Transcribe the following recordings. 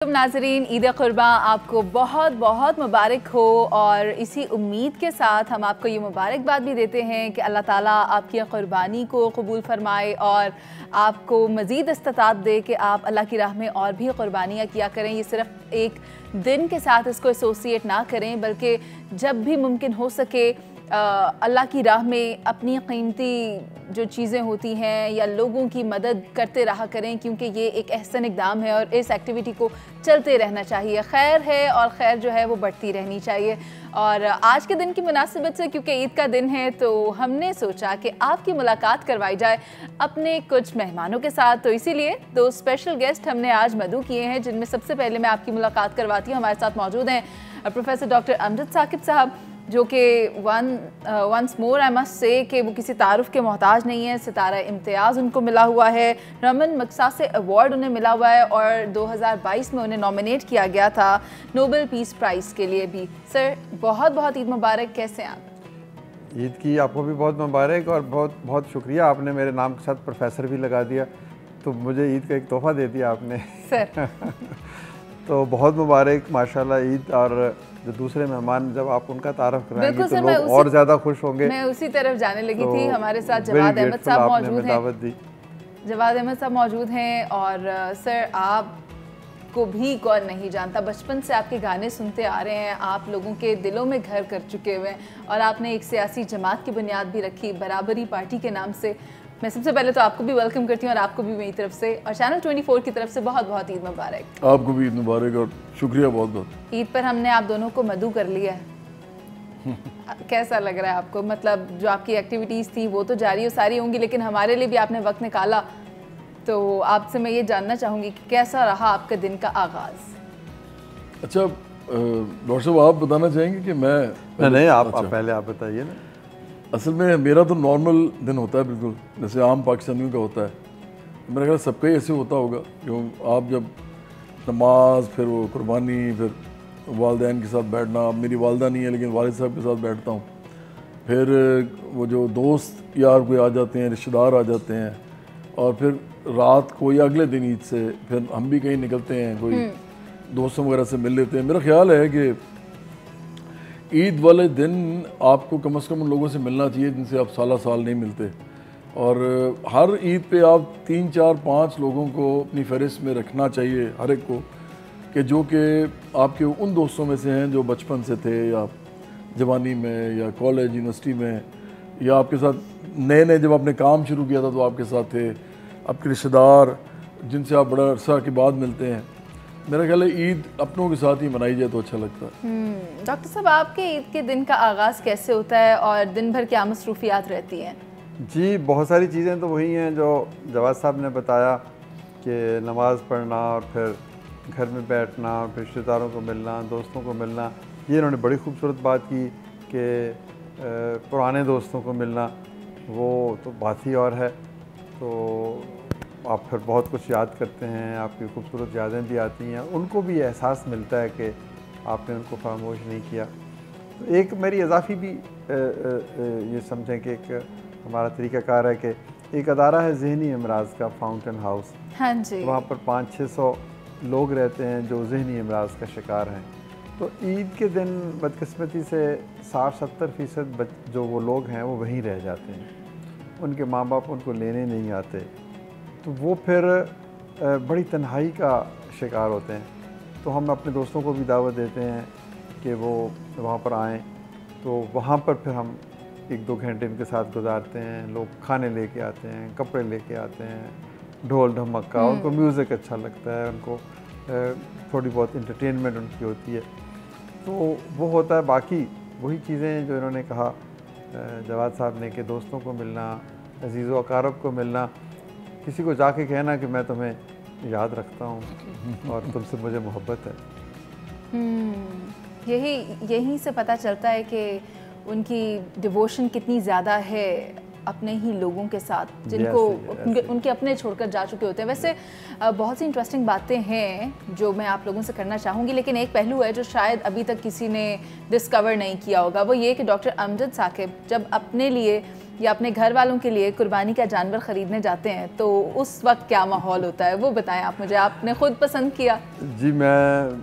नाज़रीन, ईद क़ुरबा आपको बहुत बहुत मुबारक हो और इसी उम्मीद के साथ हम आपको ये मुबारकबाद भी देते हैं कि अल्लाह ताला आपकी क़ुरबानी को कबूल फ़रमाए और आपको मज़ीद इस्तिताअत दे कि आप अल्लाह की राह में और भी क़ुरबानियाँ किया करें। ये सिर्फ़ एक दिन के साथ इसको एसोसिएट ना करें, बल्कि जब भी मुमकिन हो सके अल्लाह की राह में अपनी कीमती जो चीज़ें होती हैं या लोगों की मदद करते रहा करें, क्योंकि ये एक एहसन इक़दाम है और इस एक्टिविटी को चलते रहना चाहिए। खैर है और खैर जो है वो बढ़ती रहनी चाहिए। और आज के दिन की मुनासिबत से, क्योंकि ईद का दिन है, तो हमने सोचा कि आपकी मुलाकात करवाई जाए अपने कुछ मेहमानों के साथ। तो इसीलिए दो स्पेशल गेस्ट हमने आज मदऊ किए हैं, जिनमें सबसे पहले मैं आपकी मुलाकात करवाती हूँ। हमारे साथ मौजूद हैं प्रोफेसर डॉक्टर अमजद साकिब साहब, जो कि once more I must say कि वो किसी तारुफ के मोहताज नहीं है। सितारा इम्तियाज़ उनको मिला हुआ है, रमन मगसासे अवार्ड उन्हें मिला हुआ है और 2022 में उन्हें नॉमिनेट किया गया था नोबेल पीस प्राइज़ के लिए भी। सर, बहुत बहुत ईद मुबारक। कैसे हैं आप? ईद की आपको भी बहुत मुबारक और बहुत बहुत शुक्रिया, आपने मेरे नाम के साथ प्रोफेसर भी लगा दिया, तो मुझे ईद का एक तोहफ़ा दे दिया आपने सर। तो बहुत मुबारक माशाल्लाह ईद। और जो दूसरे मेहमान, जब आप उनका तारफ़ कराएंगे तो लोग और ज़्यादा खुश होंगे। मैं उसी तरफ जाने लगी थी। हमारे साथ जवाद अहमद साहब मौजूद हैं। जवाद अहमद साहब मौजूद हैं। और सर, आप को भी कौन नहीं जानता, बचपन से आपके गाने सुनते आ रहे हैं, आप लोगों के दिलों में घर कर चुके हुए हैं और आपने एक सियासी जमात की बुनियाद भी रखी, बराबरी पार्टी के नाम से। मैं सबसे पहले तो आपको भी वेलकम करती हूँ और आपको भी मेरी तरफ से और चैनल 24 की तरफ से बहुत बहुत ईद मुबारक। आपको भी ईद मुबारक और शुक्रिया बहुत बहुत। ईद पर हमने आप दोनों को मदऊ कर लिया है। कैसा लग रहा है आपको? मतलब जो आपकी एक्टिविटीज़ थी वो तो जारी और सारी होंगी, लेकिन हमारे लिए भी आपने वक्त निकाला, तो आपसे मैं ये जानना चाहूँगी कि कैसा रहा आपका दिन का आगाज़? अच्छा डॉक्टर साहब, आप बताना चाहेंगे कि मैं नहीं, आप पहले आप बताइए ना। असल में मेरा तो नॉर्मल दिन होता है, बिल्कुल जैसे आम पाकिस्तानियों का होता है। मेरा ख्याल सबका ही ऐसे होता होगा, जो आप जब नमाज, फिर वो कुर्बानी, फिर वालिदैन के साथ बैठना। मेरी वालदा नहीं है लेकिन वालिद साहब के साथ बैठता हूँ। फिर वो जो दोस्त यार कोई आ जाते हैं, रिश्तेदार आ जाते हैं, और फिर रात को या अगले दिन ईद से फिर हम भी कहीं निकलते हैं, कोई दोस्तों वगैरह से मिल लेते हैं। मेरा ख्याल है कि ईद वाले दिन आपको कम से कम उन लोगों से मिलना चाहिए जिनसे आप साला साल नहीं मिलते। और हर ईद पे आप 3, 4, 5 लोगों को अपनी फहरिस्त में रखना चाहिए, हर एक को, कि जो कि आपके उन दोस्तों में से हैं जो बचपन से थे, या जवानी में, या कॉलेज यूनिवर्सिटी में, या आपके साथ नए नए जब आपने काम शुरू किया था तो आपके साथ थे, आपके रिश्तेदार जिनसे आप बड़ा अरसा के बाद मिलते हैं। मेरा ख्याल है ईद अपनों के साथ ही मनाई जाए तो अच्छा लगता है। डॉक्टर साहब, आपके ईद के दिन का आगाज़ कैसे होता है और दिन भर क्या मसरूफियात रहती हैं? जी, बहुत सारी चीज़ें तो वही हैं जो जवाद साहब ने बताया, कि नमाज़ पढ़ना और फिर घर में बैठना और फिर रिश्तेदारों को मिलना, दोस्तों को मिलना। ये इन्होंने बड़ी खूबसूरत बात की कि पुराने दोस्तों को मिलना, वो तो बात ही और है। तो आप फिर बहुत कुछ याद करते हैं, आपकी खूबसूरत यादें भी आती हैं, उनको भी एहसास मिलता है कि आपने उनको खामोश नहीं किया। तो एक मेरी इजाफी भी ये समझें कि एक हमारा तरीक़ाकार है कि एक अदारा है ज़हनी अमराज का, फाउंटेन हाउस। हाँ जी। वहाँ पर 500-600 लोग रहते हैं जो ज़हनी अमराज का शिकार हैं। तो ईद के दिन बदकिस्मती से 60-70% जो वो लोग हैं वो वहीं रह जाते हैं, उनके माँ बाप उनको लेने नहीं आते, तो वो फिर बड़ी तन्हाई का शिकार होते हैं। तो हम अपने दोस्तों को भी दावत देते हैं कि वो वहाँ पर आएँ, तो वहाँ पर फिर हम 1-2 घंटे उनके साथ गुजारते हैं। लोग खाने लेके आते हैं, कपड़े लेके आते हैं, ढोल ढमक्का, उनको म्यूज़िक अच्छा लगता है, उनको थोड़ी बहुत इंटरटेनमेंट उनकी होती है, तो वो होता है। बाकी वही चीज़ें जो इन्होंने कहा जवाद साहब ने, कि दोस्तों को मिलना, अजीज़ व अकारब को मिलना, किसी को जाके कहना कि मैं तुम्हें याद रखता हूँ और तुमसे मुझे मोहब्बत है। यही से पता चलता है कि उनकी डिवोशन कितनी ज़्यादा है अपने ही लोगों के साथ, जिनको उनके अपने छोड़कर जा चुके होते हैं। वैसे बहुत सी इंटरेस्टिंग बातें हैं जो मैं आप लोगों से करना चाहूँगी, लेकिन एक पहलू है जो शायद अभी तक किसी ने डिस्कवर नहीं किया होगा, वो ये कि डॉक्टर अमजद साकिब जब अपने लिए या अपने घर वालों के लिए कुर्बानी का जानवर ख़रीदने जाते हैं तो उस वक्त क्या माहौल होता है, वो बताएं आप मुझे। आपने ख़ुद पसंद किया? जी, मैं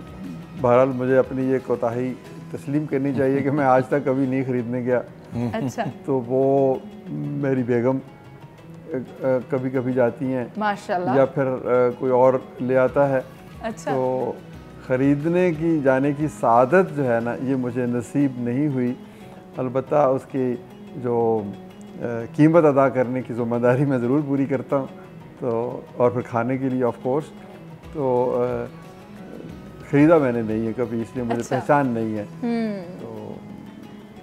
बहरहाल मुझे अपनी ये कोताही तस्लीम करनी चाहिए कि मैं आज तक कभी नहीं ख़रीदने गया। अच्छा। तो वो मेरी बेगम कभी कभी जाती हैं माशाल्लाह, या फिर कोई और ले आता है। अच्छा। तो ख़रीदने की जाने की सादत जो है ना, ये मुझे नसीब नहीं हुई। अलबत्ता उसकी जो कीमत अदा करने की ज़िम्मेदारी मैं ज़रूर पूरी करता हूँ। तो और फिर खाने के लिए ऑफ कोर्स। तो ख़रीदा मैंने नहीं है कभी, इसलिए मुझे पहचान नहीं है। तो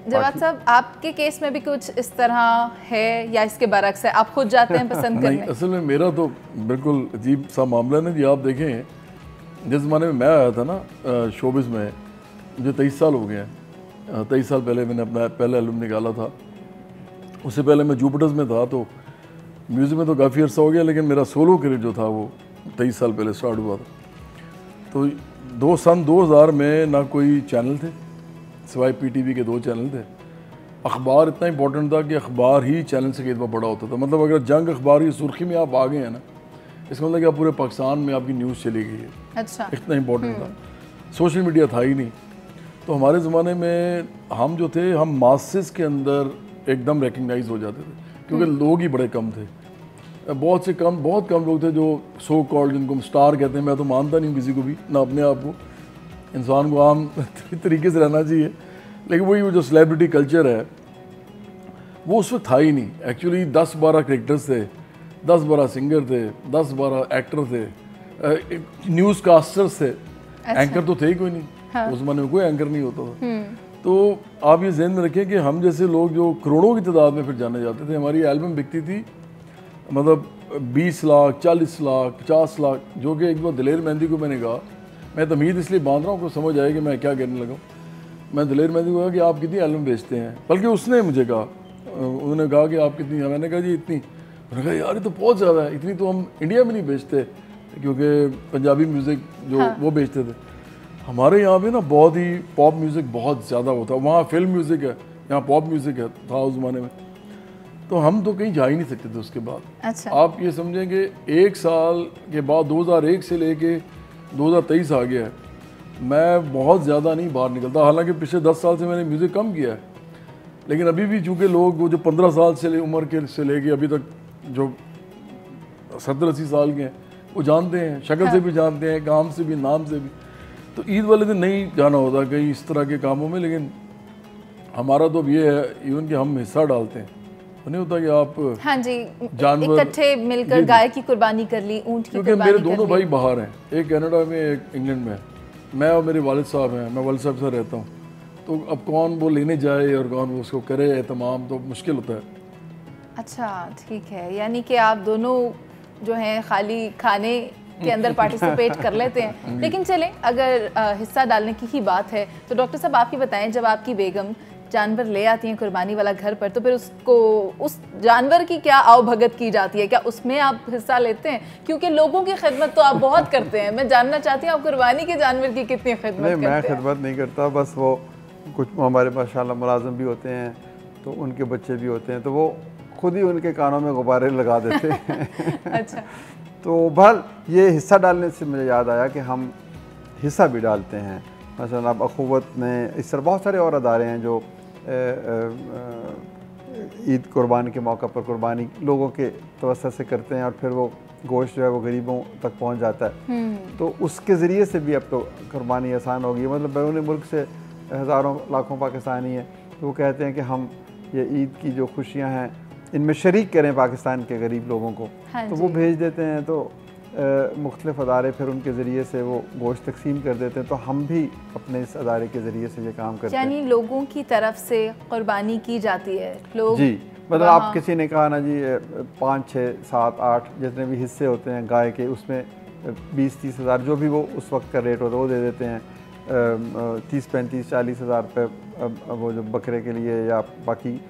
जवाद साहब, आपके केस में भी कुछ इस तरह है या इसके बरक्स है, आप खुद जाते हैं पसंद करने? नहीं, असल में मेरा तो बिल्कुल अजीब सा मामला है जी। आप देखें, जिस ज़माने में मैं आया था ना शोबिज़ में, मुझे 23 साल हो गए हैं। 23 साल पहले मैंने अपना पहला एल्बम निकाला था। उससे पहले मैं जुपिटर्स में था, तो म्यूज़िक में तो काफ़ी अर्सा हो गया, लेकिन मेरा सोलो करियर जो था वो 23 साल पहले स्टार्ट हुआ था। तो सन 2000 में ना कोई चैनल थे सिवाय PTV के 2 चैनल थे। अखबार इतना इंपॉर्टेंट था कि अखबार ही चैनल से कई दफ़ा बड़ा होता था। मतलब अगर जंग अखबार की सुर्खी में आप आ गए हैं ना, इसका मतलब कि आप पूरे पाकिस्तान में आपकी न्यूज़ चली गई है। अच्छा। इतना इंपॉर्टेंट था। सोशल मीडिया था ही नहीं। तो हमारे ज़माने में हम जो थे, हम मासेस के अंदर एकदम रिकग्नाइज हो जाते थे, क्योंकि लोग ही बड़े कम थे। बहुत कम लोग थे जो सो कॉल्ड, जिनको हम स्टार कहते हैं। मैं तो मानता नहीं हूँ किसी को भी, ना अपने आप को। इंसान को आम तरीके से रहना चाहिए, लेकिन वही वो जो सेलिब्रिटी कल्चर है वो उस वक्त था ही नहीं। एक्चुअली 10-12 क्रिकेटर्स थे, 10-12 सिंगर थे, 10-12 एक्टर थे, न्यूज़ कास्टर्स थे। अच्छा। एंकर तो थे ही कोई नहीं। हाँ। उस ज़माने में कोई एंकर नहीं होता था। तो आप ये ज़हन में रखें कि हम जैसे लोग जो करोड़ों की तादाद में फिर जाने जाते थे। हमारी एल्बम बिकती थी मतलब 20 लाख, 40 लाख, 50 लाख, जो कि एक बार दिलेर मेहंदी को मैंने कहा, मैं तमीज़ इसलिए बांध रहा हूँ, आपको समझ आए कि मैं क्या कहने लगा। मैं दिलेर मेहंदी को कहा कि आप कितनी एल्बम बेचते हैं, बल्कि उसने मुझे कहा, उन्होंने कहा कि आप कितनी, मैंने कहा जी इतनी। उन्होंने कहा यार ये तो बहुत ज़्यादा है, इतनी तो हम इंडिया में नहीं बेचते, क्योंकि पंजाबी म्यूज़िक जो हाँ। वो बेचते थे। हमारे यहाँ पे ना बहुत ही पॉप म्यूज़िक बहुत ज़्यादा होता है। वहाँ फिल्म म्यूज़िक है, यहाँ पॉप म्यूज़िक है, था उस ज़माने में। तो हम तो कहीं जा ही नहीं सकते थे उसके बाद। अच्छा। आप ये समझें कि 1 साल के बाद 2001 से लेके 2023 आ गया है, मैं बहुत ज़्यादा नहीं बाहर निकलता। हालांकि पिछले 10 साल से मैंने म्यूज़िक कम किया है, लेकिन अभी भी चूँकि लोग वो जो 15 साल से उम्र के से लेके अभी तक जो 70-80 साल के हैं वो जानते हैं, शक्ल से भी जानते हैं, काम से भी, नाम से भी। तो ईद वाले दिन नहीं जाना होता कहीं इस तरह के कामों में। लेकिन हमारा तो अब ये है इवन कि हम हिस्सा डालते हैं, नहीं होता कि आप हाँ जी जानवर इकट्ठे मिलकर गाय की कुर्बानी कर ली, ऊंट की क्योंकि मेरे दोनों भाई बाहर हैं, एक कनाडा में एक इंग्लैंड में। मैं और मेरे वालिद साहब हैं, मैं वालिद साहब से रहता हूँ। तो अब कौन वो लेने जाए और कौन वो उसको करे एहतमाम, तो मुश्किल होता है। अच्छा ठीक है, यानी कि आप दोनों जो हैं खाली खाने के अंदर पार्टिसिपेट कर लेते हैं। लेकिन चलें, अगर हिस्सा डालने की ही बात है तो डॉक्टर साहब आप ही बताएं, जब आपकी बेगम जानवर ले आती हैं कुर्बानी वाला घर पर, तो फिर उसको उस जानवर की क्या आवभगत की जाती है? क्या उसमें आप हिस्सा लेते हैं? क्योंकि लोगों की खिदमत तो आप बहुत करते हैं, मैं जानना चाहती हूँ आप कुर्बानी के जानवर की कितनी खिदमत करते हैं? मैं खिदमत नहीं करता, बस वो कुछ हमारे माशाल्लाह मुलाजिम भी होते हैं, तो उनके बच्चे भी होते हैं, तो वो खुद ही उनके कानों में गुब्बारे लगा देते हैं। अच्छा। तो बहरहाल ये हिस्सा डालने से मुझे याद आया कि हम हिस्सा भी डालते हैं। मसलन अब अखुवत में इस तरह बहुत सारे और अदारे हैं जो ईद कुर्बानी के मौका पर कुर्बानी लोगों के तवस्सुत से करते हैं और फिर वो गोश्त जो है वो गरीबों तक पहुंच जाता है। तो उसके ज़रिए से भी अब तो कुर्बानी आसान हो गई है। मतलब बैरून मुल्क से हज़ारों लाखों पाकिस्तानी हैं, तो वो कहते हैं कि हम ये ईद की जो खुशियाँ हैं इनमें शरीक करें पाकिस्तान के गरीब लोगों को। हाँ तो वो भेज देते हैं, तो मुख्तलिफ अदारे फिर उनके ज़रिए से वो गोश्त तकसीम कर देते हैं। तो हम भी अपने इस अदारे के ज़रिए से ये काम करते हैं। यानी लोगों की तरफ से कुर्बानी की जाती है लोग जी। मतलब आप किसी ने कहा ना जी 5, 6, 7, 8 जितने भी हिस्से होते हैं गाय के, उसमें 20-30 हज़ार जो भी वो उस वक्त का रेट होता है वो दे देते हैं। 30-35-40 हज़ार रुपये वो जो बकरे के लिए या बाकी,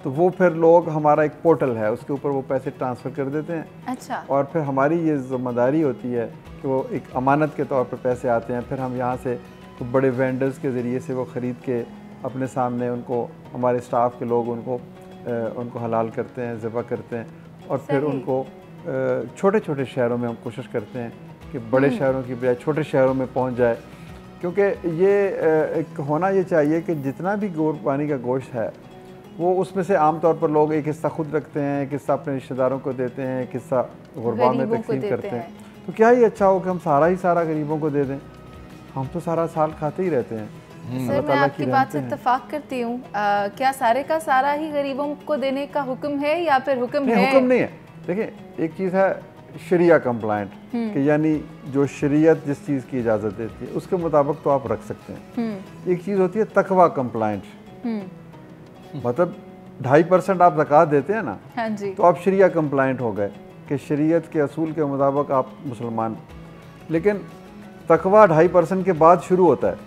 तो वो फिर लोग, हमारा एक पोर्टल है उसके ऊपर वो पैसे ट्रांसफ़र कर देते हैं। अच्छा। और फिर हमारी ये ज़िम्मेदारी होती है कि वो एक अमानत के तौर पर पैसे आते हैं, फिर हम यहाँ से तो बड़े वेंडर्स के ज़रिए से वो ख़रीद के अपने सामने उनको, हमारे स्टाफ के लोग उनको उनको हलाल करते हैं, ज़िबा करते हैं और फिर उनको छोटे छोटे शहरों में हम कोशिश करते हैं कि बड़े शहरों की बजाय छोटे शहरों में पहुंच जाए, क्योंकि ये एक होना ये चाहिए कि जितना भी कुर्बानी का गोश्त है वो उसमें से आम तौर पर लोग एक हिस्सा खुद रखते हैं, एक हिस्सा अपने रिश्तेदारों को देते हैं, एक हिस्सा गुरबा में तकसीम करते हैं। तो क्या ही अच्छा हो कि हम सारा ही सारा गरीबों को दे दें। हम तो सारा साल खाते ही रहते हैं। सर मैं आपकी बात से इत्तेफाक करती हूँ। क्या सारे का सारा ही गरीबों को देने का हुक्म है या फिर हुक्म है? हुक्म नहीं है। देखिए एक चीज़ है शरिया कंप्लाइंट कि यानी जो शरीयत जिस चीज़ की इजाज़त देती है उसके मुताबिक तो आप रख सकते हैं। एक चीज़ होती है तकवा कंप्लाइंट, मतलब 2.5% आप ज़कात देते हैं ना, हाँ जी, तो आप शरिया कंप्लाइंट हो गए कि शरीयत के असूल के मुताबिक आप मुसलमान। लेकिन तकवा 2.5% के बाद शुरू होता है।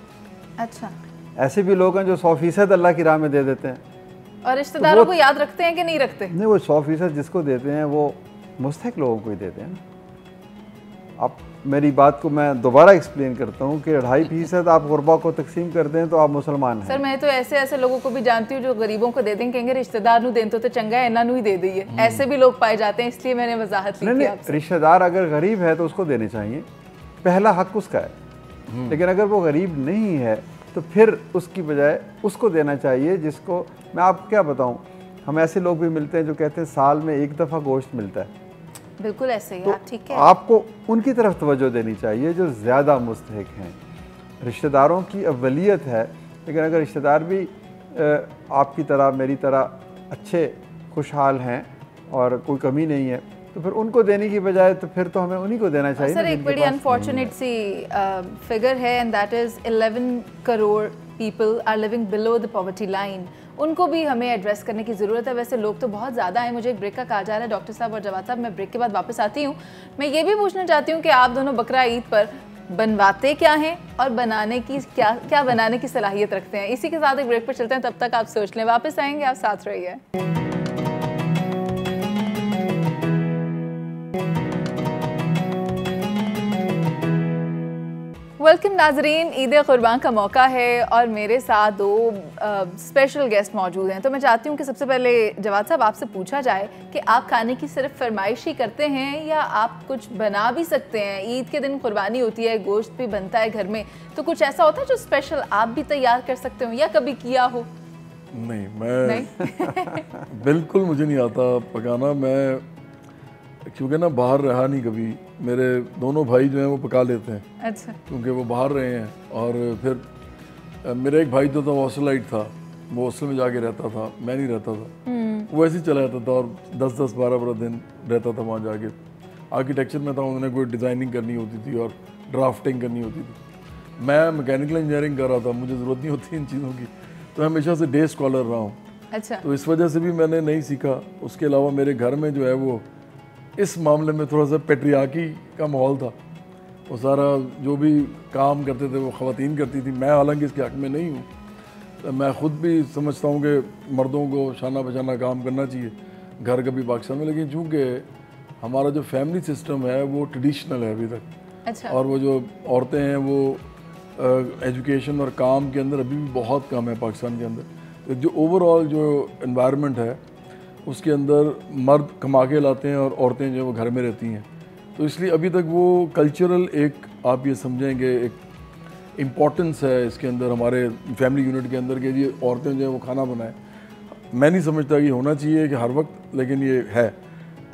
अच्छा, ऐसे भी लोग हैं जो 100% अल्लाह की राह में दे देते हैं और रिश्तेदारों को याद रखते हैं कि नहीं रखते? नहीं, वो 100% जिसको देते हैं वो मुस्तहिक लोगों को ही देते हैं। आप मेरी बात को मैं दोबारा एक्सप्लेन करता हूँ कि 2.5% आप गुरबा को तकसीम कर दें तो आप मुसलमान हैं। सर मैं तो ऐसे ऐसे लोगों को भी जानती हूँ जो गरीबों को दे देंगे, कहेंगे रिश्तेदार नू दें तो चंगा है, इन्हों ही दे दीजिए। ऐसे भी लोग पाए जाते हैं, इसलिए मैंने वजाहत ली। रिश्तेदार अगर गरीब है तो उसको देने चाहिए, पहला हक उसका है। लेकिन अगर वो गरीब नहीं है तो फिर उसकी बजाय उसको देना चाहिए जिसको, मैं आपको क्या बताऊँ, हम ऐसे लोग भी मिलते हैं जो कहते हैं साल में एक दफ़ा गोश्त मिलता है। बिल्कुल ऐसे ही, तो आप ठीक है। आपको उनकी तरफ तवज्जो देनी चाहिए जो ज़्यादा मुस्तहिक हैं। रिश्तेदारों की अव्वलियत है, लेकिन अगर रिश्तेदार भी आपकी तरह मेरी तरह अच्छे खुशहाल हैं और कोई कमी नहीं है तो फिर उनको देने की बजाय तो फिर तो हमें उन्हीं को देना चाहिए। सर एक बड़ी अनफॉर्चुनेट सी फिगर है and that is 11 crore people are living below the poverty line. उनको भी हमें एड्रेस करने की ज़रूरत है। वैसे लोग तो बहुत ज़्यादा हैं। मुझे एक ब्रेक का कहा जा रहा है डॉक्टर साहब और जवाद साहब, मैं ब्रेक के बाद वापस आती हूँ। मैं ये भी पूछना चाहती हूँ कि आप दोनों बकरा ईद पर बनवाते क्या हैं और बनाने की क्या बनाने की सलाहियत रखते हैं? इसी के साथ एक ब्रेक पर चलते हैं, तब तक आप सोच लें। वापस आएंगे, आप साथ रहिए। वेलकम नाजरीन, ईद कुर्बान का मौका है और मेरे साथ दो स्पेशल गेस्ट मौजूद हैं। तो मैं चाहती हूँ कि सबसे पहले जवाद साहब आपसे पूछा जाए कि आप खाने की सिर्फ फरमाइश ही करते हैं या आप कुछ बना भी सकते हैं? ईद के दिन कुर्बानी होती है, गोश्त भी बनता है घर में, तो कुछ ऐसा होता है जो स्पेशल आप भी तैयार कर सकते हो या कभी किया हो? नहीं, मैं बिल्कुल मुझे नहीं आता पकाना। मैं क्योंकि ना बाहर रहा नहीं कभी, मेरे दोनों भाई जो हैं वो पका लेते हैं। अच्छा। क्योंकि वो बाहर रहे हैं। और फिर मेरा एक भाई जो था वो हॉस्टलाइट था, वो हॉस्टल में जाके रहता था, मैं नहीं रहता था। वो ऐसे ही चला जाता था और 10-10, 12-12 दिन रहता था वहाँ जाके। आर्किटेक्चर में था, उन्होंने कोई डिज़ाइनिंग करनी होती थी और ड्राफ्टिंग करनी होती थी। मैं मैकेनिकल इंजीनियरिंग कर रहा था, मुझे ज़रूरत नहीं होती इन चीज़ों की, तो मैं हमेशा से डे स्कॉलर रहा हूँ। अच्छा। तो इस वजह से भी मैंने नहीं सीखा। उसके अलावा मेरे घर में जो है वो इस मामले में थोड़ा सा पेट्रियार्की का माहौल था। वो सारा जो भी काम करते थे वो ख़वातीन करती थी। मैं हालांकि इसके हक़ में नहीं हूँ, तो मैं ख़ुद भी समझता हूँ कि मर्दों को शाना बशाना काम करना चाहिए घर का भी पाकिस्तान में। लेकिन चूँकि हमारा जो फैमिली सिस्टम है वो ट्रेडिशनल है अभी तक। अच्छा। और वो जो औरतें हैं वो एजुकेशन और काम के अंदर अभी भी बहुत कम है पाकिस्तान के अंदर। जो ओवरऑल जो एनवायरनमेंट है उसके अंदर मर्द कमा के लाते हैं और औरतें जो वो घर में रहती हैं। तो इसलिए अभी तक वो कल्चरल एक आप ये समझेंगे एक इम्पॉर्टेंस है इसके अंदर हमारे फैमिली यूनिट के अंदर कि ये औरतें जो है वो खाना बनाएं। मैं नहीं समझता कि होना चाहिए कि हर वक्त, लेकिन ये है।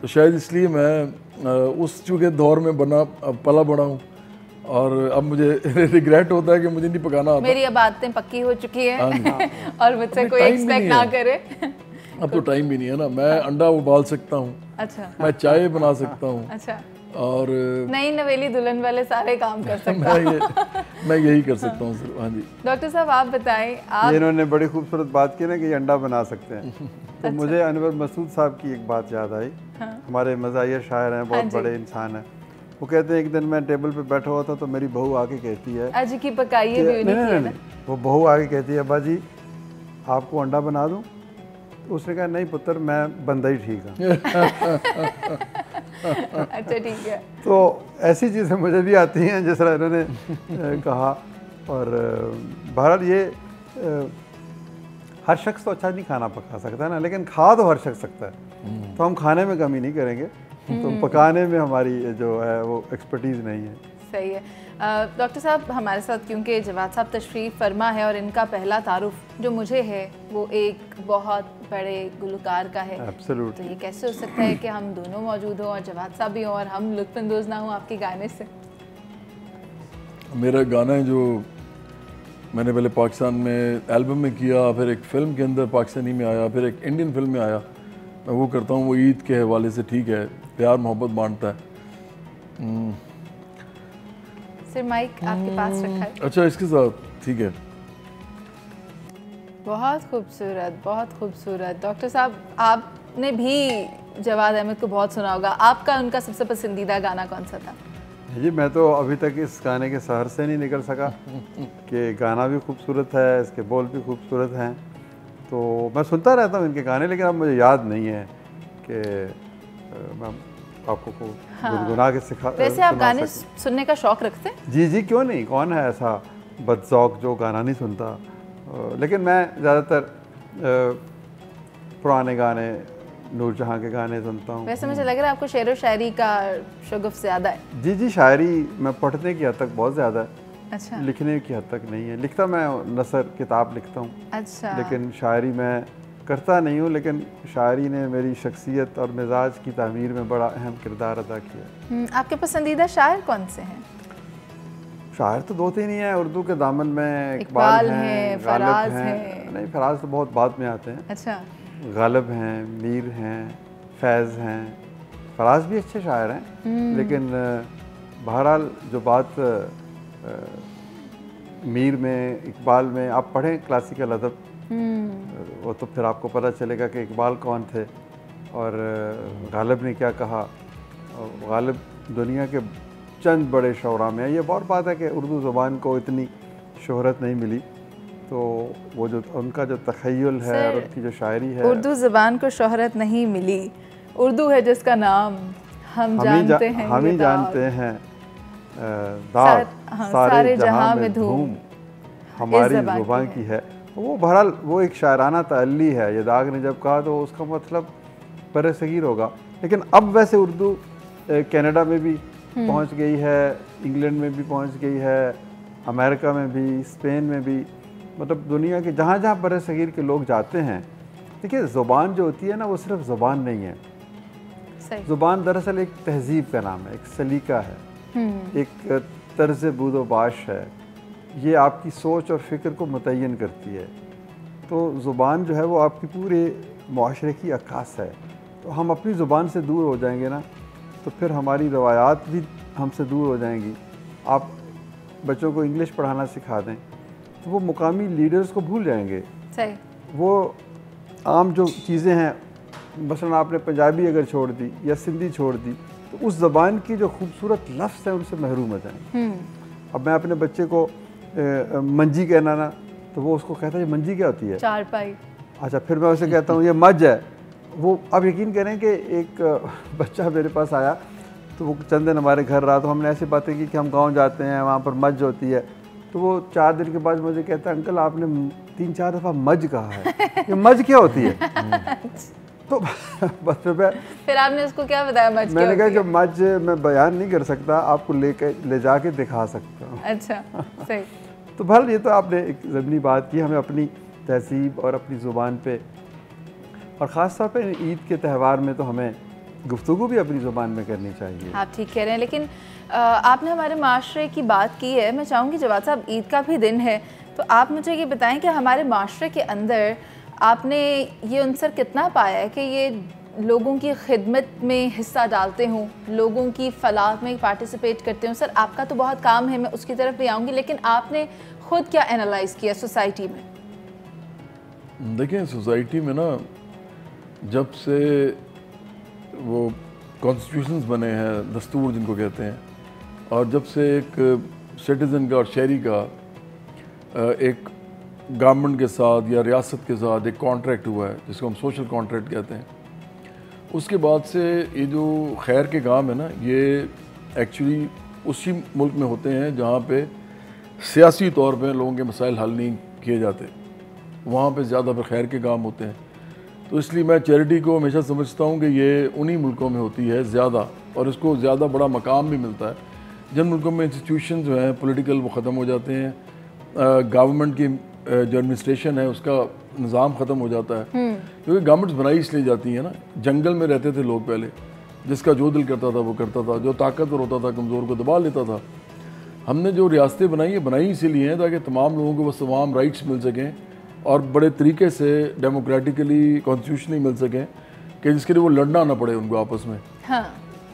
तो शायद इसलिए मैं उस चूँकि दौर में पला बड़ा हूँ और अब मुझे रिग्रेट होता है कि मुझे नहीं पकाना आता। मेरी अब आदतें पक्की हो चुकी हैं और मुझसे कोई एक्सपेक्ट ना करे। अब तो टाइम भी नहीं है ना। मैं अंडा उबाल सकता हूँ। अच्छा। मैं चाय बना सकता हूँ। अच्छा। और नई नवेली दुल्हन वाले सारे काम कर सकता हूँ। मैं यही कर सकता हूँ सिर्फ। हाँ जी डॉक्टर साहब आप बताएं। आप इन्होंने बड़ी खूबसूरत बात की ना कि अंडा बना सकते हैं। तो मुझे अनवर मसूद साहब की एक बात याद आई। हमारे मज़ाहिर शायर हैं, बहुत बड़े इंसान हैं। वो कहते हैं एक दिन मैं टेबल पे बैठा हुआ था तो मेरी बहू आके कहती है आज की पकाइए भी उन्हीं की है ना। वो बहू आके कहती है अब्बा जी आपको अंडा बना दूं? तो उसने कहा नहीं पुत्र मैं बंदा ही ठीक है। अच्छा ठीक है। तो ऐसी चीज़ें मुझे भी आती हैं जिस तरह इन्होंने कहा। और बहरहाल ये हर शख्स तो अच्छा नहीं खाना पका सकता है ना, लेकिन खा तो हर शख्स सकता है। तो हम खाने में कमी नहीं करेंगे, तो पकाने में हमारी जो है वो एक्सपर्टीज़ नहीं है। सही है। डॉक्टर साहब हमारे साथ क्योंकि जवाद साहब तशरीफ़ फरमा है और इनका पहला तारुफ जो मुझे है वो एक बहुत बड़े गुलकार का है। एब्सोल्युटली। तो ये कैसे हो सकता है कि हम दोनों मौजूद हों और जवाद साहब भी हों और हम लुत्फ़अंदोज़ ना हों आपके गाने से? मेरा गाना है जो मैंने पहले पाकिस्तान में एल्बम में किया, फिर एक फ़िल्म के अंदर पाकिस्तानी में आया, फिर एक इंडियन फिल्म में आया, मैं वो करता हूँ। वो ईद के हवाले से ठीक है, प्यार मोहब्बत बांटता है। सिर माइक आपके पास रखा है। अच्छा, इसके साथ ठीक है। बहुत खूबसूरत, बहुत खूबसूरत। डॉक्टर साहब आपने भी जवाद अहमद को बहुत सुना होगा, आपका उनका सबसे पसंदीदा गाना कौन सा था? जी मैं तो अभी तक इस गाने के सहर से नहीं निकल सका कि गाना भी खूबसूरत है, इसके बोल भी खूबसूरत हैं। तो मैं सुनता रहता हूँ इनके गाने, लेकिन अब मुझे याद नहीं है कि मैं आपको गुनगुना के सिखा। वैसे आप गाने सुनने का शौक़ रखते हैं? जी जी, क्यों नहीं, कौन है ऐसा बदज़ौक़ जो गाना नहीं सुनता। लेकिन मैं ज़्यादातर पुराने गाने, नूरजहाँ के गाने सुनता हूँ। वैसे मुझे लग रहा है आपको शेर व शायरी का शगुफ़ ज़्यादा है। जी जी, शायरी मैं पढ़ने की हद तक बहुत ज़्यादा है। अच्छा। लिखने की हद तक नहीं है। लिखता मैं नसर किताब लिखता हूँ। अच्छा। लेकिन शायरी मैं करता नहीं हूँ, लेकिन शायरी ने मेरी शख्सियत और मिजाज की तामीर में बड़ा अहम किरदार अदा किया। आपके पसंदीदा शायर कौन से हैं? शायर तो दो तीन ही हैं उर्दू के दामन में। इकबाल हैं, फराज हैं। नहीं, फराज तो बहुत बाद में आते हैं। अच्छा। गालिब हैं, मीर हैं, फैज़ हैं। फराज भी अच्छे शायर हैं, लेकिन बहरहाल जो बात मीर में, इकबाल में, आप पढ़ें क्लासिकल अदब, वो तो फिर आपको पता चलेगा कि इकबाल कौन थे और गालिब ने क्या कहा। गालिब दुनिया के चंद बड़े शौरा में है। ये बहुत बात है कि उर्दू ज़ुबान को इतनी शोहरत नहीं मिली, तो वो जो उनका जो तख़य्युल है और उनकी जो शायरी है। उर्दू ज़ुबान को शोहरत नहीं मिली, उर्दू है जिसका नाम हम जानते हैं, हम ही जानते हैं। दाग सारे जहां में धूम हमारी ज़ुबान की है। वो बहरहाल वो एक शायराना तअल्ली है। ये दाग ने जब कहा तो उसका मतलब बरसगीर होगा। लेकिन अब वैसे उर्दू कनाडा में भी पहुंच गई है, इंग्लैंड में भी पहुंच गई है, अमेरिका में भी, स्पेन में भी, मतलब दुनिया के जहाँ जहाँ बरसगीर के लोग जाते हैं। देखिए, ज़ुबान जो होती है ना, वो सिर्फ ज़ुबान नहीं है। ज़ुबान दरअसल एक तहज़ीब का नाम है, एक सलीका है, एक तर्ज़ बूदो बाश है। ये आपकी सोच और फ़िक्र को मुतय्यन करती है। तो ज़ुबान जो है वो आपकी पूरे मुआशरे की अक्कास है। तो हम अपनी ज़ुबान से दूर हो जाएंगे ना, तो फिर हमारी रवायात भी हमसे दूर हो जाएंगी। आप बच्चों को इंग्लिश पढ़ाना सिखा दें तो वो मुकामी लीडर्स को भूल जाएंगे। सही। वो आम जो चीज़ें हैं, मसलन आपने पंजाबी अगर छोड़ दी या सिंधी छोड़ दी, तो उस ज़बान की जो खूबसूरत लफ्ज़ हैं उनसे महरूम हो जाएंगे। अब मैं अपने बच्चे को मंजी कहना ना, तो वो उसको कहता है ये मंजी क्या होती है? चारपाई। अच्छा, फिर मैं उसे कहता हूँ ये मज है। वो अब यकीन करें कि एक बच्चा मेरे पास आया, तो वो चंद दिन हमारे घर रहा, तो हमने ऐसी बातें की कि हम गांव जाते हैं, वहाँ पर मज होती है। तो वो 4 दिन के बाद मुझे कहता है, अंकल आपने 3-4 दफ़ा मज कहा है, ये मज क्या होती है? तो बस फिर आपने उसको क्या बताया मज क्या? मैंने कहा कि मज मैं बयान नहीं कर सकता, आपको ले जाके दिखा सकता हूँ। अच्छा, सही। तो भले ये तो आपने एक ज़मीनी बात की, हमें अपनी तहज़ीब और अपनी ज़ुबान पे, और ख़ास तौर पे ईद के त्यौहार में तो हमें गुफ्तगू भी अपनी ज़ुबान में करनी चाहिए। आप ठीक कह रहे हैं, लेकिन आपने हमारे माशरे की बात की है। मैं चाहूँगी जवाद साहब, ईद का भी दिन है, तो आप मुझे ये बताएं कि हमारे माशरे के अंदर आपने ये अनसर कितना पाया है कि ये लोगों की खिदमत में हिस्सा डालते हों, लोगों की फलाह में पार्टिसिपेट करते हों। सर, आपका तो बहुत काम है, मैं उसकी तरफ भी आऊँगी, लेकिन आपने ख़ुद क्या एनालाइज़ किया सोसाइटी में? देखिए, सोसाइटी में ना, जब से वो कॉन्स्टिट्यूशंस बने हैं, दस्तूर जिनको कहते हैं, और जब से एक सिटीज़न का और शहरी का एक गवर्नमेंट के साथ या रियासत के साथ एक कॉन्ट्रैक्ट हुआ है, जिसको हम सोशल कॉन्ट्रैक्ट कहते हैं, उसके बाद से ये जो खैर के काम है ना, ये एक्चुअली उसी मुल्क में होते हैं जहाँ पे सियासी तौर पे लोगों के मसाइल हल नहीं किए जाते। वहाँ पे ज़्यादा फिर खैर के काम होते हैं। तो इसलिए मैं चैरिटी को हमेशा समझता हूँ कि ये उन्हीं मुल्कों में होती है ज़्यादा, और इसको ज़्यादा बड़ा मकाम भी मिलता है जिन मुल्कों में इंस्टीट्यूशन जो हैं पॉलिटिकल वो ख़त्म हो जाते हैं, गवर्नमेंट की जो एडमिनिस्ट्रेशन है उसका निज़ाम ख़त्म हो जाता है। क्योंकि गवर्नमेंट्स बनाई इसलिए जाती हैं ना, जंगल में रहते थे लोग पहले, जिसका जो दिल करता था वो करता था, जो ताकतवर होता था कमज़ोर को दबा लेता था। हमने जो रियासतें बनाई है बनाई इसीलिए हैं ताकि तमाम लोगों को बस तमाम राइट्स मिल सकें और बड़े तरीके से डेमोक्रेटिकली कॉन्स्टिट्यूशनली मिल सकें कि जिसके लिए वो लड़ना ना पड़े उनको आपस में। हाँ।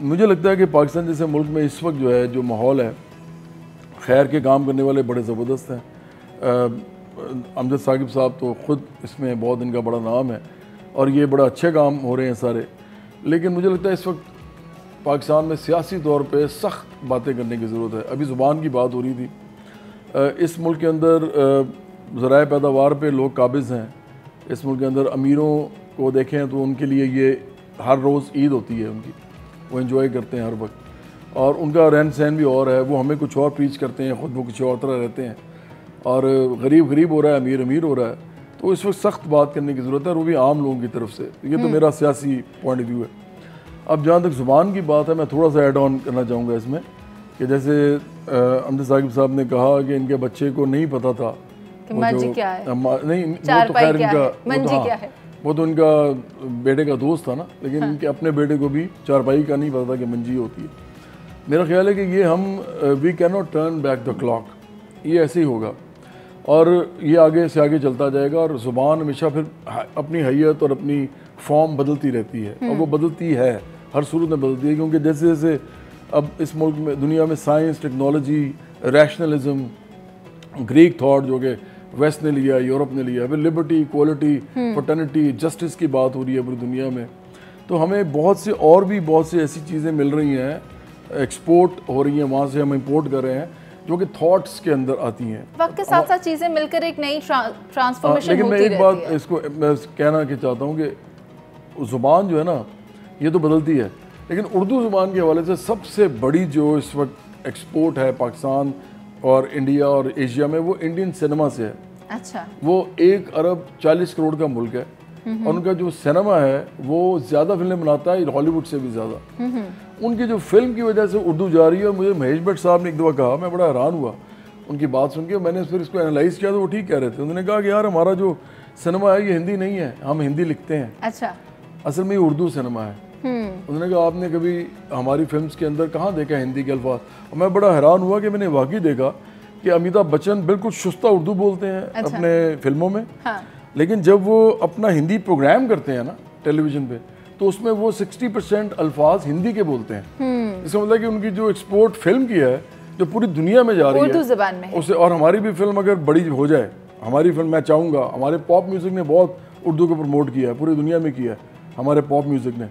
मुझे लगता है कि पाकिस्तान जैसे मुल्क में इस वक्त जो है जो माहौल है, खैर के काम करने वाले बड़े ज़बरदस्त हैं। अमजद साकिब साहब तो ख़ुद इसमें बहुत इनका बड़ा नाम है और ये बड़ा अच्छे काम हो रहे हैं सारे। लेकिन मुझे लगता है इस वक्त पाकिस्तान में सियासी तौर पे सख्त बातें करने की ज़रूरत है। अभी ज़ुबान की बात हो रही थी, इस मुल्क के अंदर ज़राए पैदावार पे लोग काबिज़ हैं। इस मुल्क के अंदर अमीरों को देखें तो उनके लिए ये हर रोज़ ईद होती है उनकी, वो एंजॉय करते हैं हर वक्त, और उनका रहन सहन भी और है। वो हमें कुछ और प्रीच करते हैं, ख़ुद वो कुछ और तरह रहते हैं, और गरीब गरीब हो रहा है, अमीर अमीर हो रहा है। तो इस वक्त सख्त बात करने की ज़रूरत है, और वो भी आम लोगों की तरफ से। ये तो मेरा सियासी पॉइंट ऑफ व्यू है। अब जहाँ तक ज़ुबान की बात है, मैं थोड़ा सा ऐड ऑन करना चाहूँगा इसमें कि जैसे अमजद साकिब साहब ने कहा कि इनके बच्चे को नहीं पता था कि मंजी क्या है, नहीं वो तो चारपाई खैर क्या इनका है, मंजी क्या है। वो तो इनका बेटे का दोस्त था ना, लेकिन इनके अपने बेटे को भी चारपाई का नहीं पता था कि मंजी होती है। मेरा ख्याल है कि ये हम we can not turn back the clock, ये ऐसे ही होगा और ये आगे से आगे चलता जाएगा। और ज़ुबान हमेशा फिर अपनी हैयत और अपनी फॉर्म बदलती रहती है, और वो बदलती है, हर सूरत में बदलती है। क्योंकि जैसे जैसे अब इस मुल्क में दुनिया में science, technology, rationalism, Greek thought जो कि वेस्ट ने लिया, यूरोप ने लिया, फिर लिबर्टी, इक्वालिटी, फ्रेटर्निटी, जस्टिस की बात हो रही है पूरी दुनिया में। तो हमें बहुत से और भी बहुत सी ऐसी चीज़ें मिल रही हैं, एक्सपोर्ट हो रही हैं, वहाँ से हम इंपोर्ट कर रहे हैं, जो कि थॉट्स के अंदर आती हैं। वक्त के साथ साथ चीज़ें मिलकर एक नई ट्रांसफॉर्मेशन लेकिन मैं होती एक बात रहती है। इसको मैं कहना कि चाहता हूँ कि ज़ुबान जो है ना ये तो बदलती है, लेकिन उर्दू ज़ुबान के हवाले से सबसे बड़ी जो इस वक्त एक्सपोर्ट है पाकिस्तान और इंडिया और एशिया में, वो इंडियन सिनेमा से है। अच्छा। वो 1 अरब 40 करोड़ का मुल्क है, और उनका जो सिनेमा है वो ज़्यादा फिल्में बनाता है हॉलीवुड से भी ज़्यादा। उनकी जो फिल्म की वजह से उर्दू जा रही है। और मुझे महेश भट्ट साहब ने एक दफ़ा कहा, मैं बड़ा हैरान हुआ उनकी बात सुन के। मैंने फिर इसको एनालाइज किया तो वो ठीक कह रहे थे। उन्होंने कहा कि यार हमारा जो सिनेमा है ये हिंदी नहीं है, हम हिंदी लिखते हैं। अच्छा। असल में ये उर्दू सिनेमा है। उन्होंने कहा आपने कभी हमारी फिल्म्स के अंदर कहाँ देखा हिंदी के अल्फाज? और मैं बड़ा हैरान हुआ कि मैंने वाकई देखा कि अमिताभ बच्चन बिल्कुल शुस्ता उर्दू बोलते हैं अपने फिल्मों में। हाँ। लेकिन जब वो अपना हिंदी प्रोग्राम करते हैं ना टेलीविज़न पे, तो उसमें वो 60% अल्फाज हिंदी के बोलते हैं। इसका मतलब कि उनकी जो एक्सपोर्ट फिल्म की है जो पूरी दुनिया में जा रही है उर्दू ज़बान में उससे। और हमारी भी फिल्म अगर बड़ी हो जाए, हमारी फिल्म, मैं चाहूँगा, हमारे पॉप म्यूज़िक ने बहुत उर्दू को प्रमोट किया है, पूरी दुनिया में किया है हमारे पॉप म्यूज़िक ने।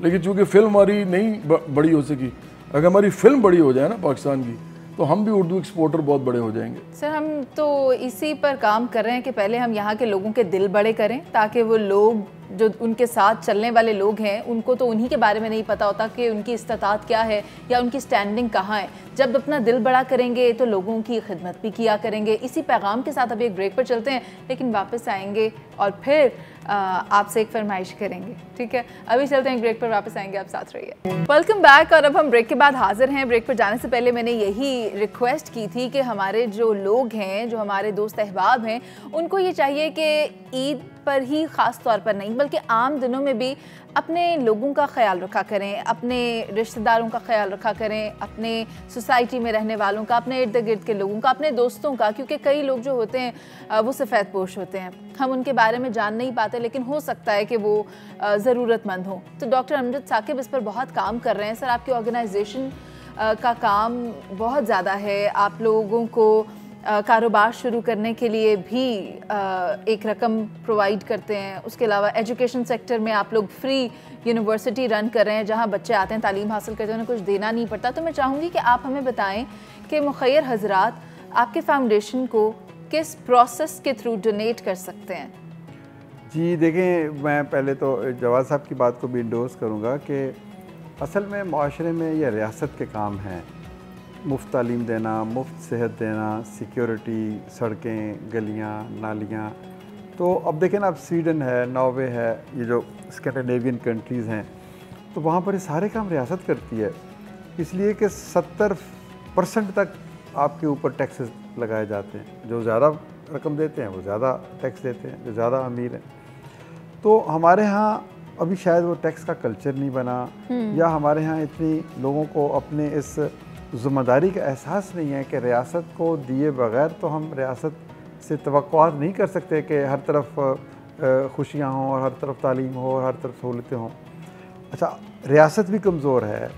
लेकिन चूँकि फिल्म हमारी नहीं बड़ी हो सकी, अगर हमारी फिल्म बड़ी हो जाए ना पाकिस्तान की, तो हम भी उर्दू एक्सपोर्टर बहुत बड़े हो जाएंगे। सर हम तो इसी पर काम कर रहे हैं कि पहले हम यहाँ के लोगों के दिल बड़े करें, ताकि वो लोग जो उनके साथ चलने वाले लोग हैं उनको तो उन्हीं के बारे में नहीं पता होता कि उनकी इस्तात क्या है या उनकी स्टैंडिंग कहाँ है। जब अपना दिल बड़ा करेंगे तो लोगों की खिदमत भी किया करेंगे। इसी पैगाम के साथ अभी एक ब्रेक पर चलते हैं, लेकिन वापस आएंगे और फिर आपसे एक फरमाइश करेंगे, ठीक है? अभी चलते हैं ब्रेक पर, वापस आएंगे, आप साथ रहिए। Welcome back. और अब हम ब्रेक के बाद हाजिर हैं। ब्रेक पर जाने से पहले मैंने यही रिक्वेस्ट की थी कि हमारे जो लोग हैं, जो हमारे दोस्त अहबाब हैं, उनको ये चाहिए कि ईद पर ही ख़ास तौर पर नहीं बल्कि आम दिनों में भी अपने लोगों का ख्याल रखा करें, अपने रिश्तेदारों का ख्याल रखा करें, अपने सोसाइटी में रहने वालों का, अपने इर्द गिर्द के लोगों का, अपने दोस्तों का। क्योंकि कई लोग जो होते हैं वो सफ़ेद पोश होते हैं, हम उनके बारे में जान नहीं पाते, लेकिन हो सकता है कि वो ज़रूरतमंद हो। तो डॉक्टर अमजद साकिब इस पर बहुत काम कर रहे हैं। सर आपकी ऑर्गेनाइजेशन का काम बहुत ज़्यादा है, आप लोगों को कारोबार शुरू करने के लिए भी एक रकम प्रोवाइड करते हैं। उसके अलावा एजुकेशन सेक्टर में आप लोग फ्री यूनिवर्सिटी रन कर रहे हैं, जहां बच्चे आते हैं, तालीम हासिल करते हैं, उन्हें कुछ देना नहीं पड़ता। तो मैं चाहूँगी कि आप हमें बताएं कि मुखैर हजरात आपके फाउंडेशन को किस प्रोसेस के थ्रू डोनेट कर सकते हैं। जी देखें, मैं पहले तो जवाद साहब की बात को भी इंडोर्स करूँगा कि असल में माशरे में यह रियासत के काम हैं, मुफ्त तालीम देना, मुफ्त सेहत देना, सिक्योरिटी, सड़कें, गलियाँ, नालियाँ, तो अब देखें ना, अब स्वीडन है, नॉर्वे है, ये जो स्कैंडिनेवियन कंट्रीज़ हैं, तो वहाँ पर ये सारे काम रियासत करती है, इसलिए कि 70% तक आपके ऊपर टैक्सेस लगाए जाते हैं। जो ज़्यादा रकम देते हैं वो ज़्यादा टैक्स देते हैं, जो ज़्यादा अमीर हैं। तो हमारे यहाँ अभी शायद वो टैक्स का कल्चर नहीं बना, या हमारे यहाँ इतनी लोगों को अपने इस ज़िम्मेदारी का एहसास नहीं है कि रियासत को दिए बग़ैर तो हम रियासत से तवक्कुआत नहीं कर सकते कि हर तरफ खुशियाँ हों और हर तरफ तालीम हो और हर तरफ सहूलतें हों। अच्छा, रियासत भी कमज़ोर है,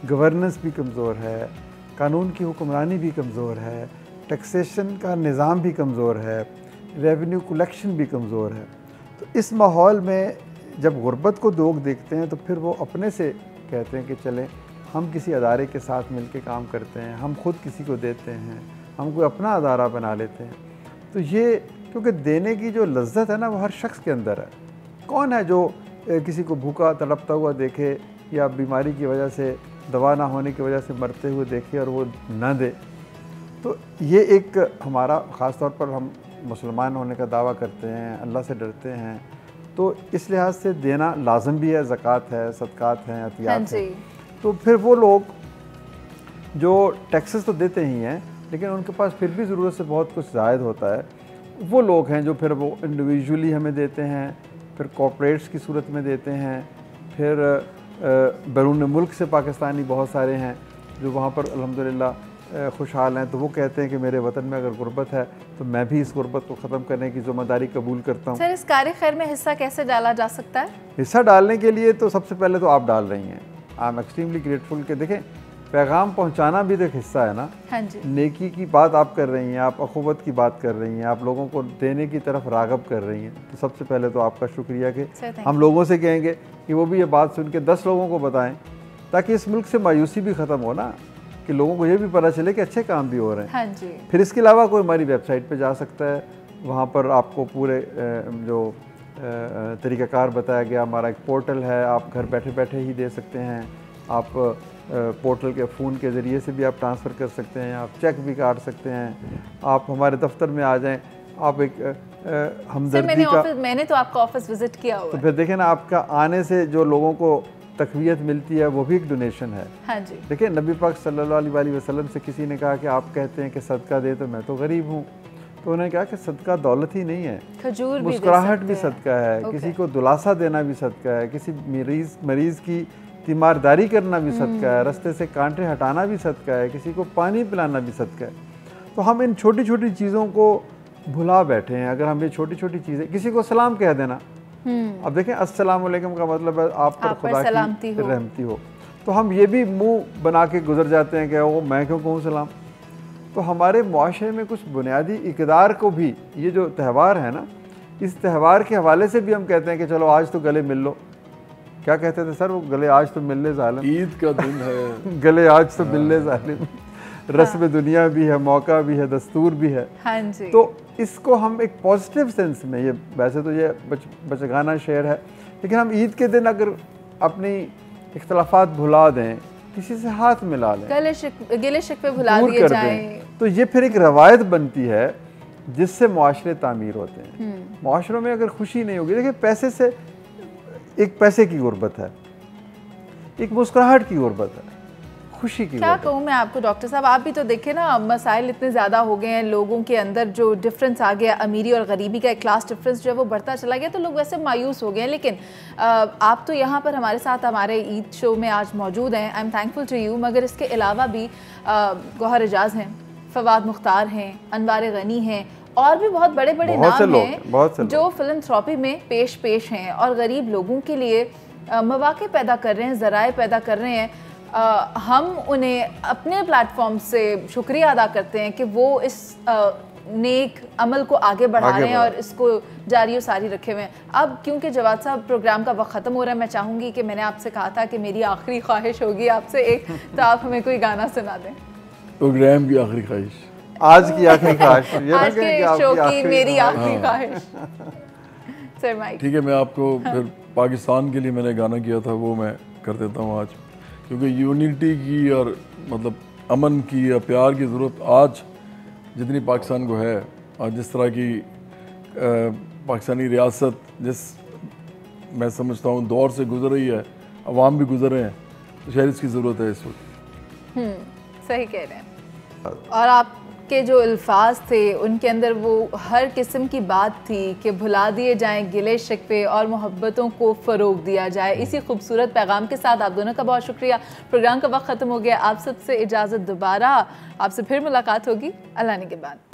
गवर्नेंस भी कमज़ोर है, कानून की हुक्मरानी भी कमज़ोर है, टैक्सेशन का निज़ाम भी कमज़ोर है, रेवेन्यू कलेक्शन भी कमज़ोर है। तो इस माहौल में जब गुर्बत को लोग देखते हैं तो फिर वो अपने से कहते हैं कि चलें हम किसी अदारे के साथ मिलकर काम करते हैं, हम खुद किसी को देते हैं, हम कोई अपना अदारा बना लेते हैं। तो ये, क्योंकि देने की जो लज्जत है ना वो हर शख्स के अंदर है। कौन है जो किसी को भूखा तड़पता हुआ देखे या बीमारी की वजह से, दवा ना होने की वजह से मरते हुए देखे और वो ना दे? तो ये एक हमारा ख़ास तौर पर, हम मुसलमान होने का दावा करते हैं, अल्लाह से डरते हैं, तो इस लिहाज से देना लाजम भी है। ज़कात है, सदक़ात हैं, अतियात हैं। तो फिर वो लोग जो टैक्सेस तो देते ही हैं लेकिन उनके पास फिर भी ज़रूरत से बहुत कुछ ज़ायद होता है, वो लोग हैं जो फिर वो इंडिविजुअली हमें देते हैं, फिर कॉर्पोरेट्स की सूरत में देते हैं, फिर बैरून मुल्क से पाकिस्तानी बहुत सारे हैं जो वहाँ पर अल्हम्दुलिल्लाह खुशहाल हैं। तो वो कहते हैं कि मेरे वतन में अगर गुर्बत है तो मैं भी इस गुर्बत को ख़त्म करने की ज़िम्मेदारी कबूल करता हूँ। सर, इस कार्य खैर में हिस्सा कैसे डाला जा सकता है? हिस्सा डालने के लिए तो सबसे पहले तो आप डाल रही हैं। आई एम एक्सट्रीमली ग्रेटफुल कि देखें, पैगाम पहुंचाना भी तो एक हिस्सा है ना। हाँ जी। नेकी की बात आप कर रही हैं, आप अखुवत की बात कर रही हैं, आप लोगों को देने की तरफ राग़ब कर रही हैं। तो सबसे पहले तो आपका शुक्रिया कि हम लोगों से कहेंगे कि वो भी ये बात सुन के 10 लोगों को बताएं, ताकि इस मुल्क से मायूसी भी ख़त्म हो ना, कि लोगों को ये भी पता चले कि अच्छे काम भी हो रहे हैं। हाँ जी। फिर इसके अलावा कोई हमारी वेबसाइट पर जा सकता है, वहाँ पर आपको पूरे जो तरीक़ाकार बताया गया, हमारा एक पोर्टल है, आप घर बैठे बैठे ही दे सकते हैं। आप पोर्टल के फ़ोन के ज़रिए से भी आप ट्रांसफ़र कर सकते हैं, आप चेक भी काट सकते हैं, आप हमारे दफ्तर में आ जाएं, आप एक हमदर्दी का। मैंने तो आपका ऑफिस विज़िट किया हुआ है। तो फिर देखें ना, आपका आने से जो लोगों को तक़वियत मिलती है वो भी एक डोनेशन है। हाँ जी। देखिए, नबी पाक सल्लल्लाहु अलैहि वसल्लम से किसी ने कहा कि आप कहते हैं कि सदका दे तो मैं तो गरीब हूँ, तो उन्होंने कहा कि सदका दौलत ही नहीं है, खजूर मुस्कुराहट भी सदका है, किसी को दुलासा देना भी सदका है, किसी मरीज़ की तीमारदारी करना भी सदका है, रास्ते से कांटे हटाना भी सदका है, किसी को पानी पिलाना भी सदका है। तो हम इन छोटी छोटी चीज़ों को भुला बैठे हैं। अगर हम ये छोटी छोटी चीज़ें, किसी को सलाम कह देना, अब देखें अस्सलाम वालेकुम का मतलब है आप पर खुदा की रहमती हो, तो हम ये भी मुंह बना के गुजर जाते हैं कि वो मैं क्यों कहूँ सलाम। तो हमारे मुआशरे में कुछ बुनियादी इक़दार को भी, ये जो त्यौहार है ना, इस त्यौहार के हवाले से भी हम कहते हैं कि चलो आज तो गले मिल लो। क्या कहते थे सर वो, गले आज तो मिल ले ज़ालिम, ईद का दिन है गले आज तो मिल ले ज़ालिम। रस्म दुनिया भी है, मौका भी है, दस्तूर भी है। हाँ जी। तो इसको हम एक पॉजिटिव सेंस में, ये वैसे तो ये बचगाना शेर है, लेकिन हम ईद के दिन अगर अपनी इख्तलाफात भुला दें, किसी से हाथ मिला लें, गिले शिकवे भुला दिए जाएं, तो ये फिर एक रवायत बनती है जिससे मुआशरे तामीर होते हैं। मुआशरों में अगर खुशी नहीं होगी, देखिए पैसे से, एक पैसे की गुर्बत है, एक मुस्कुराहट की गुर्बत है, खुशी की। क्या कहूँ मैं आपको डॉक्टर साहब, आप भी तो देखें ना, मसाइल इतने ज़्यादा हो गए हैं, लोगों के अंदर जो डिफरेंस आ गया, अमीरी और गरीबी का एक क्लास डिफरेंस जो है वो बढ़ता चला गया, तो लोग वैसे मायूस हो गए हैं। लेकिन आप तो यहाँ पर हमारे साथ हमारे ईद शो में आज मौजूद हैं, I am thankful to you. मगर इसके अलावा भी गौहर एजाज हैं, फवाद मुख्तार हैं, अनवार गनी हैं, और भी बहुत बड़े बड़े नाम हैं जो फिलंथ्रॉपी में पेश हैं और गरीब लोगों के लिए मौके पैदा कर रहे हैं, ज़राए पैदा कर रहे हैं। हम उन्हें अपने प्लेटफॉर्म से शुक्रिया अदा करते हैं कि वो इस नेक अमल को आगे बढ़ा रहे हैं और इसको जारी और सारी रखे हुए हैं। अब क्योंकि जवाद साहब प्रोग्राम का वक्त ख़त्म हो रहा है, मैं चाहूँगी कि मैंने आपसे कहा था कि मेरी आखिरी ख्वाहिश होगी आपसे एक, तो आप हमें कोई गाना सुना दें। प्रोग्राम की आखिरी ख्वाहिश, आज की आखिरी ख्वाहिश, आज के शो की मेरी आखिरी ख्वाहिश। Sir mike. ठीक है, मैं आपको फिर पाकिस्तान के लिए मैंने गाना किया था वो मैं कर देता हूँ आज, क्योंकि यूनिटी की और मतलब अमन की या प्यार की ज़रूरत आज जितनी पाकिस्तान को है, और जिस तरह की पाकिस्तानी रियासत जिस मैं समझता हूँ दौर से गुजर रही है, अवाम भी गुजर रहे हैं, तो शायद इसकी ज़रूरत है इस वक्त। सही कह रहे हैं। और आपके जो अल्फाज थे उनके अंदर वो हर किस्म की बात थी कि भुला दिए जाएं गिले शिकवे और मोहब्बतों को फ़रोग दिया जाए। इसी खूबसूरत पैगाम के साथ आप दोनों का बहुत शुक्रिया। प्रोग्राम का वक्त ख़त्म हो गया। आप सबसे इजाज़त, दोबारा आपसे फिर मुलाकात होगी अल्लाह ने के बाद।